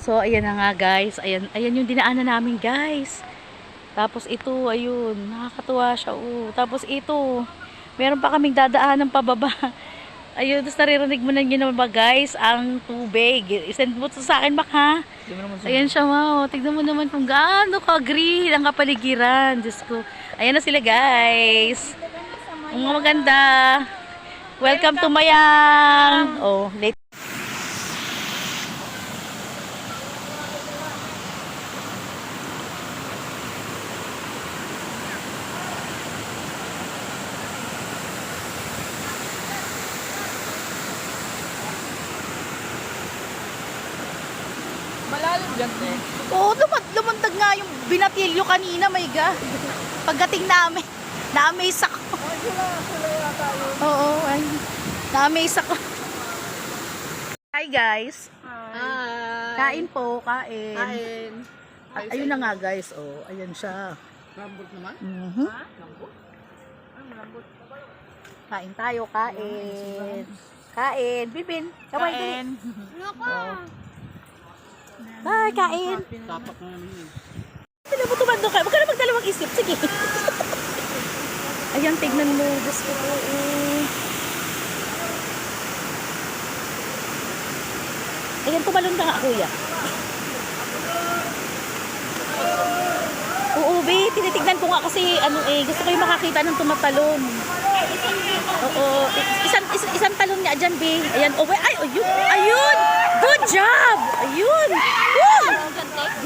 So, ayan na nga guys. Ayan yung dinaanan namin guys. Tapos ito, ayun. Nakakatuwa siya. Tapos ito, meron pa kaming dadaanan pababa. Ayun, tapos naririnig mo na yun naman ba guys, ang tubig. Isend mo to sa akin baka. Ayan siya wow. Tignan mo naman kung gaano ka-green ang kapaligiran. Diyos ko. Ayan na sila guys. Ang maganda. Welcome to Mayang. Oh, late. Malalim dyan, eh. Oo, lumundag nga yung binatilyo kanina, my God. Pagdating namin, na-amaze ako. Sila yata yun. Oo, ay, na-amaze ako. Hi guys. Hi. Kain po, kain. Kain. Ayun na nga guys, oh, ayan siya. Lambot naman? Mhm. Ha? Lambot? Ano malambot? Kain tayo, kain. Kain, Bibin. Kain. Oh. Bye, kain. Tapak na namin yun. Tignan mo tumando ka. Huwag ka na magdalawang isip. Sige. Ayan, tignan mo. Diyos ko po. Ayan, tumalon ka nga, kuya. Oo, be. Tinitignan ko nga kasi, gusto ko yung makakita ng tumatalon. Oo. Isang talon nga dyan, be. Ayan. Oh, ay, ayun. Ayun. Good job. Ayun. Woo!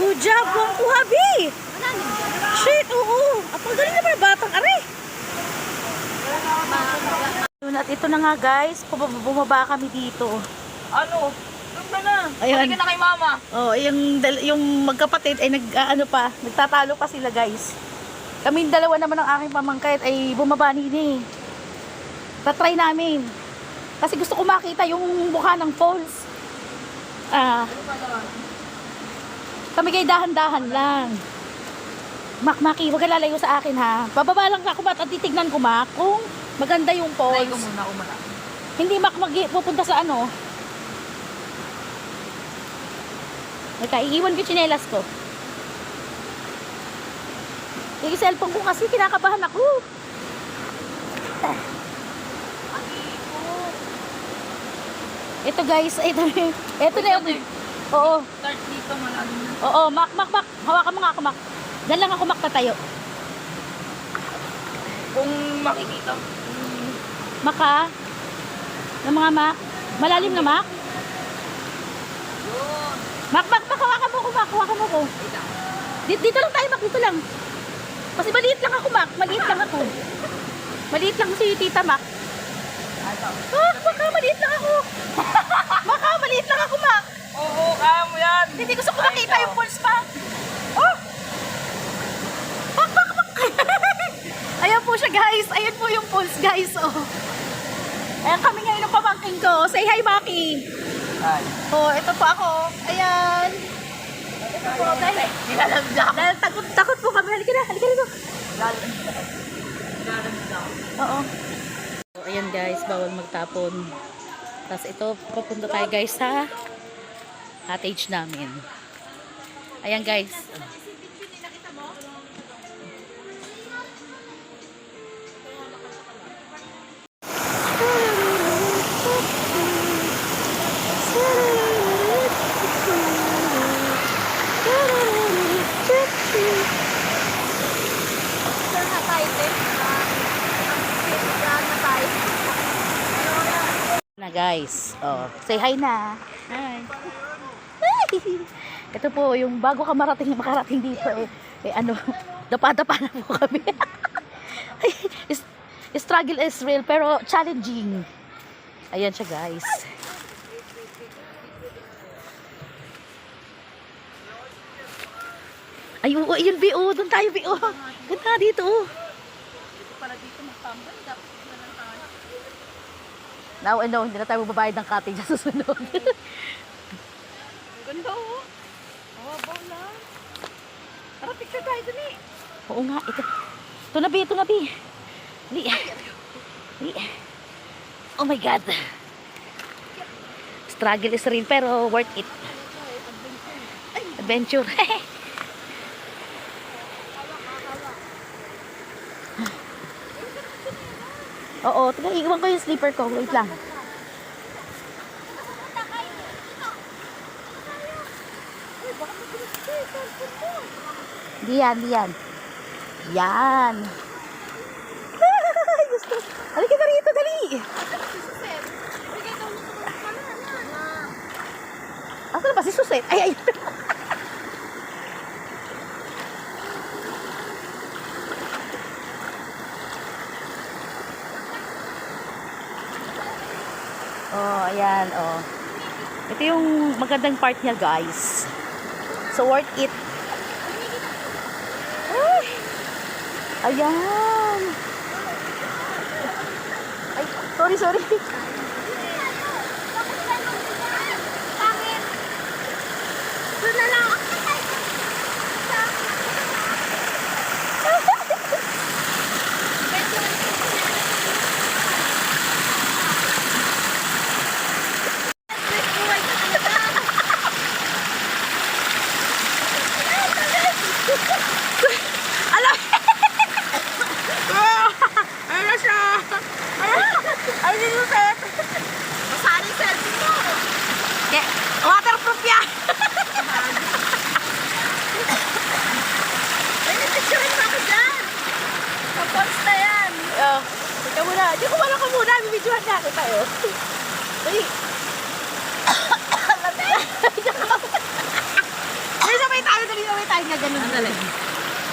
Good job. Buang kuha, be. Shit, oo. Ang galing naman ang batang, are. At ito na nga, guys. Bumaba kami dito. Ano? Ganda na. Ayun. Pati ka na kay mama. Oh, yung magkapatid ay nagtatalo pa sila, guys. Kaming dalawa naman ng aking pamangkait ay bumaba nini. Tatry namin. Kasi gusto ko makita yung mukha ng falls. Kami kay dahan-dahan lang. Maki, huwag ka lalayo sa akin ha. Bababa lang ako at titignan ko kung maganda yung Try falls. ko muna umala. Hindi pupunta sa ano. Iiwan ko yung tsinelas ko. Yung cellphone ko kasi kinakabahan ako. Ito guys, ito na yung... Oo. Start dito malalim na. Oo, Mak. Hawakan mo nga ako, Mak. Diyan lang ako, Mak, tatayo. Kung makikita. Mak, ha? Yung mga Mak. Malalim na, Mak. Yun. Mak, hawakan mo ko, Mak. Hawakan mo ko. Dito lang tayo, Mak. Dito lang. Kasi maliit lang ako, Mak. Maliit lang ako. Maliit lang si Tita, Mak. Baka maliit lang ako. Baka maliit lang ako, Mak. Oo, kaya mo yan. Hindi gusto ko makita yung pulse pa. Oh! Bak. Ayan po siya, guys. Ayan po yung pulse, guys. Oh. Ayan kami ngayon ng pamangking ko. Say hi, Maki. Hi. Oh, ito po ako. Ayan. Ito po, dahil takot po kami. Halika na dito. Oo. So, ayan guys, bawal magtapon. Tapos ito, papunta tayo guys sa cottage namin. Ayan guys. Na guys. Oh, say hi na. Hi. Ito po yung bago ka makarating dito dapa-dapa na po kami. Struggle is real pero challenging. Ayan siya guys. Ayun, BO, doon tayo BO. Ganda dito. Para dito magtambay, dapat na lang tayo. Now and now, hindi na tayo magbabayad ng cottage sa susunod. Ganda oh. Baw na. Tara, picture tayo dun eh. Oo nga, ito. Ito na, Bi. Oh my God. Struggle is real pero worth it. adventure. Oo, tiga, iwan ko yung slipper ko. Wait lang. Diyan, diyan. Yan. Gusto. Halika na rito, dali. Asan ba si Suset? Ay, ay. Oh, ayan, oh. Ito yung magandang part niya, guys. So, worth it. Ay! Ayan. Ay, sorry, sorry. Doon na lang. Alam! Ano na siya? Ay, hindi mo set. Masaring selfie mo. Okay. Waterproof yan! Ay, nipicturein mo ako dyan. Kapons na yan. Oh, ikaw muna. Di ko wala ka muna. Bibidyohan natin tayo. Dali. Dali sabay tayo. Dali sabay tayo nga ganun. Dali.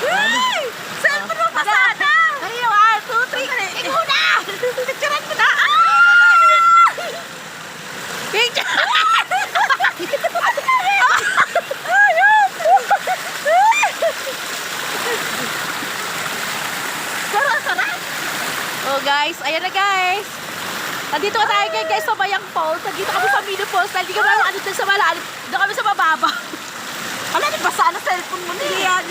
Ay! Cellphone mo pa sana. Dali, 1, 2, 3. Ikaw na! Picturean mo na. Picture! Sarap. Oh guys, ayan na guys. Nandito ka tayo guys sa Bayang Falls. Nandito kami sa Mino Falls. Hindi kami ano dun sa malalim. Doon kami sa mababa. Wala, nagbasa na cellphone mo na yan.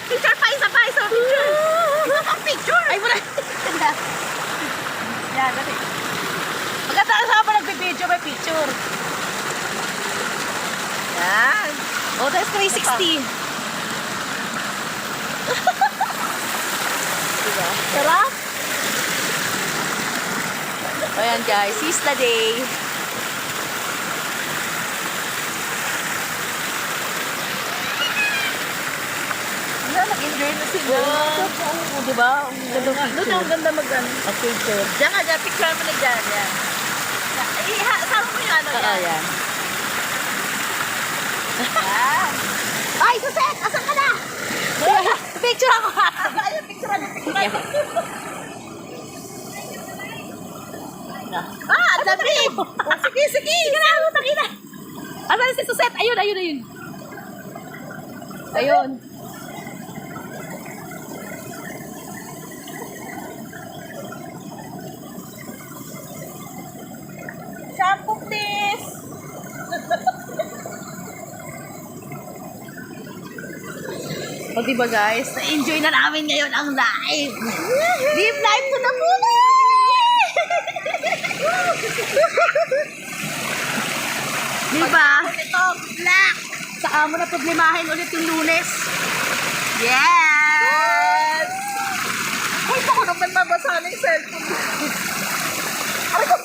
Picture pa, isa picture. Isa pa picture. Ay, muna. Yan, dali. Maganda ka sa kapag nagbe-video, may picture. Yan. Oh, that's 360. Diba? Sarap. Ayan guys, seize the day. Nag-enjoy na sila. Oo, diba? Ang ganda ng Doon picture. ang ganda mag-ano. Ang picture. Diyan ka, dyan. Picture mo na dyan. Yan. Sama mo yung ano Oo, dyan. yan. Yan. Ay, Suset! Asan ka na? Picture ako ha! Ayun, picture na. Ah, ang dami! Sige, sige! Sige na, utang ina! Asan si Suset? Ayun, ayun, ayun. Ayun. Shampoo, please! O diba guys, na-enjoy na namin ngayon ang live. Live live ko na po! Diba? Ito, black! Saka mo na problemahin ulit yung Lunes. Yes! Ay, ako naman mabasa na yung cellphone. Aray ko!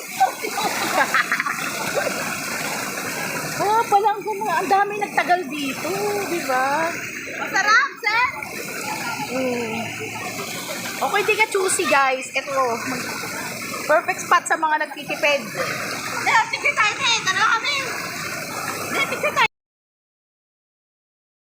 Oh, palang gano'n. Ang dami nagtagal dito, diba? Masarap, Seth! Okay, di ka choosy guys. Ito, perfect spot sa mga nagtitipid. Dahil, sige